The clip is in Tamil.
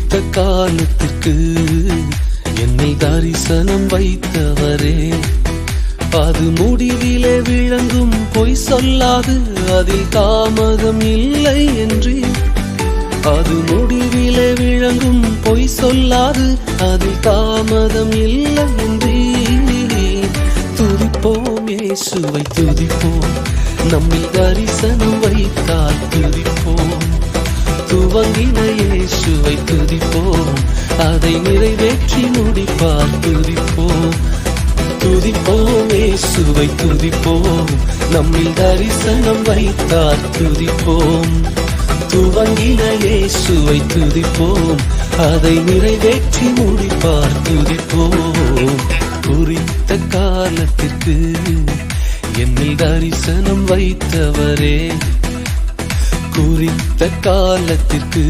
குறித்த காலத்திற்கு என்னை தரிசனம் வைத்தவரே, அது முடிவிலே விளங்கும் பொய் சொல்லாது, அதில் தாமதம் இல்லை என்று. அது முடிவிலே விளங்கும் பொய் சொல்லாது, அதில் தாமதம் இல்லை என்று. துதிப்போம் இயேசுவை துதிப்போம், நம்மில் தரிசனம் வைத்தால் துதிப்போம். துவங்கின இயேசுவை துதிப்போம், அதை நிறைவேற்றி முடிப்பார் துதிப்போம். துதிப்போம் இயேசுவை துதிப்போம், நம்மில் தரிசனம் வைத்தார் துதிப்போம். துவங்கின இயேசுவை துதிப்போம், அதை நிறைவேற்றி முடிப்பார் துதிப்போம். குறித்த காலத்திற்கு என்னில் தரிசனம் வைத்தவரே, குறித்த காலத்திற்கு